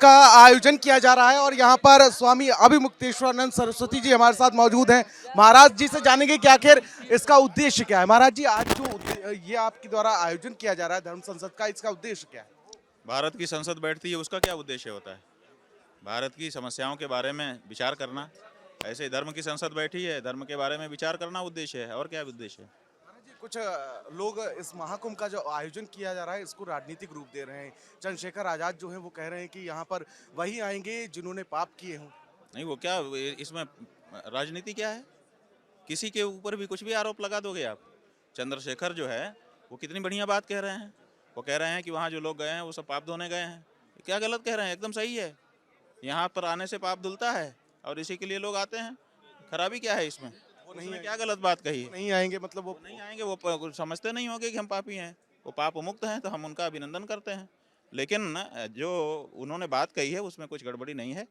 का आयोजन किया जा रहा है और यहाँ पर स्वामी अभिमुक्तेश्वरानंद सरस्वती जी हमारे साथ मौजूद हैं। महाराज जी से जानेंगे कि आखिर इसका उद्देश्य क्या है। महाराज जी, आज जो ये आपके द्वारा आयोजन किया जा रहा है धर्म संसद का, इसका उद्देश्य क्या है? भारत की संसद बैठती है, उसका क्या उद्देश्य होता है? भारत की समस्याओं के बारे में विचार करना। ऐसे धर्म की संसद बैठी है, धर्म के बारे में विचार करना उद्देश्य है, और क्या उद्देश्य है? महाराज जी, कुछ लोग इस महाकुंभ का जो आयोजन किया जा रहा है इसको राजनीतिक रूप दे रहे हैं। चंद्रशेखर आजाद जो है वो कह रहे हैं कि यहाँ पर वही आएंगे जिन्होंने पाप किए हों। नहीं, वो क्या इसमें राजनीति क्या है? किसी के ऊपर भी कुछ भी आरोप लगा दोगे आप। चंद्रशेखर जो है वो कितनी बढ़िया बात कह रहे हैं। वो कह रहे हैं कि वहाँ जो लोग गए हैं वो सब पाप धोने गए हैं। क्या गलत कह रहे हैं? एकदम सही है। यहाँ पर आने से पाप धुलता है और इसी के लिए लोग आते हैं। खराबी क्या है इसमें? वो नहीं उसमें आएंगे। क्या गलत बात कही? वो नहीं आएंगे मतलब वो नहीं आएंगे, वो कुछ समझते नहीं होंगे कि हम पापी हैं। वो पाप मुक्त हैं तो हम उनका अभिनंदन करते हैं। लेकिन जो उन्होंने बात कही है उसमें कुछ गड़बड़ी नहीं है।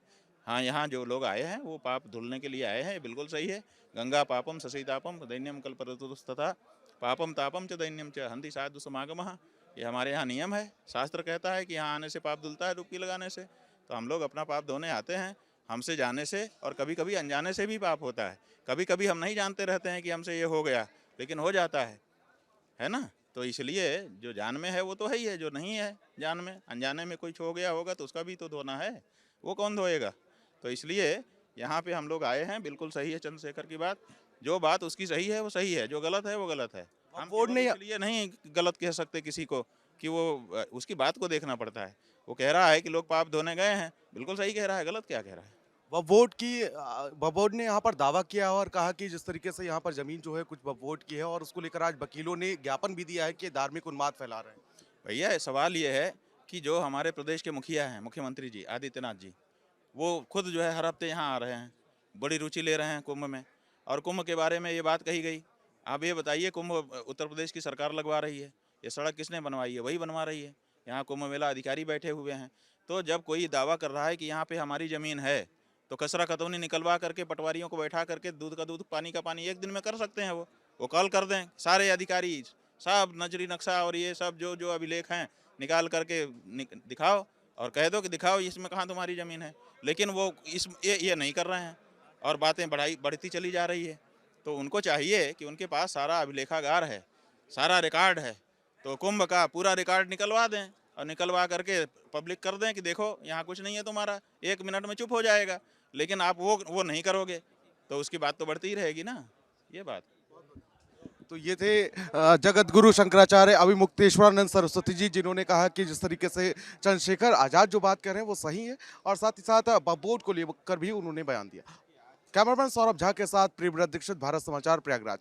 हाँ, यहाँ जो लोग आए हैं वो पाप धुलने के लिए आए हैं, बिल्कुल सही है। गंगा पापम ससीतापम दैन्यम कल्पतरुस्तथा पापम तापम च दैन्यम च हंति साधु समागमः। ये हमारे यहाँ नियम है। शास्त्र कहता है कि यहाँ आने से पाप धुलता है डुबकी लगाने से। तो हम लोग अपना पाप धोने आते हैं। हमसे जाने से और कभी कभी अनजाने से भी पाप होता है। कभी कभी हम नहीं जानते रहते हैं कि हमसे ये हो गया, लेकिन हो जाता है ना? तो इसलिए जो जान में है वो तो है ही है, जो नहीं है जान में, अनजाने में कुछ हो गया होगा तो उसका भी तो धोना है। वो कौन धोएगा? तो इसलिए यहाँ पे हम लोग आए हैं। बिल्कुल सही है चंद्रशेखर की बात। जो बात उसकी सही है वो सही है, जो गलत है वो गलत है। हम बोर्ड केवल ने इसलिए नहीं गलत कह सकते किसी को कि वो उसकी बात को देखना पड़ता है। वो कह रहा है कि लोग पाप धोने गए हैं, बिल्कुल सही कह रहा है। गलत क्या कह रहा है? वफोट ने यहाँ पर दावा किया और कहा कि जिस तरीके से यहाँ पर जमीन जो है कुछ वफोट की है और उसको लेकर आज वकीलों ने ज्ञापन भी दिया है कि धार्मिक उन्माद फैला रहे हैं। भैया, सवाल ये है कि जो हमारे प्रदेश के मुखिया हैं, मुख्यमंत्री जी आदित्यनाथ जी, वो खुद जो है हर हफ्ते यहाँ आ रहे हैं, बड़ी रुचि ले रहे हैं कुंभ में। और कुंभ के बारे में ये बात कही गई। आप ये बताइए, कुंभ उत्तर प्रदेश की सरकार लगवा रही है। ये सड़क किसने बनवाई है? वही बनवा रही है। यहाँ कुंभ मेला अधिकारी बैठे हुए हैं। तो जब कोई दावा कर रहा है कि यहाँ पे हमारी ज़मीन है, तो कचरा खतौनी निकलवा करके पटवारियों को बैठा करके दूध का दूध पानी का पानी एक दिन में कर सकते हैं। वो कॉल कर दें सारे अधिकारी, सब नजरी नक्शा और ये सब जो जो अभिलेख हैं निकाल करके दिखाओ और कह दो कि दिखाओ इसमें कहाँ तुम्हारी ज़मीन है। लेकिन वो ये नहीं कर रहे हैं और बातें बढ़ती चली जा रही है। तो उनको चाहिए कि उनके पास सारा अभिलेखागार है, सारा रिकॉर्ड है, तो कुंभ का पूरा रिकॉर्ड निकलवा दें और निकलवा करके पब्लिक कर दें कि देखो यहाँ कुछ नहीं है तुम्हारा। 1 मिनट में चुप हो जाएगा। लेकिन आप वो नहीं करोगे तो उसकी बात तो बढ़ती ही रहेगी ना। ये बात। तो ये थे जगत गुरु शंकराचार्य अभिमुक्तेश्वरानंद सरस्वती जी, जिन्होंने कहा कि जिस तरीके से चंद्रशेखर आजाद जो बात कर रहे हैं वो सही है और साथ ही साथ वफोट को लेकर भी उन्होंने बयान दिया। कैमरामैन सौरभ झा के साथ प्रियव्रत दीक्षित, भारत समाचार, प्रयागराज।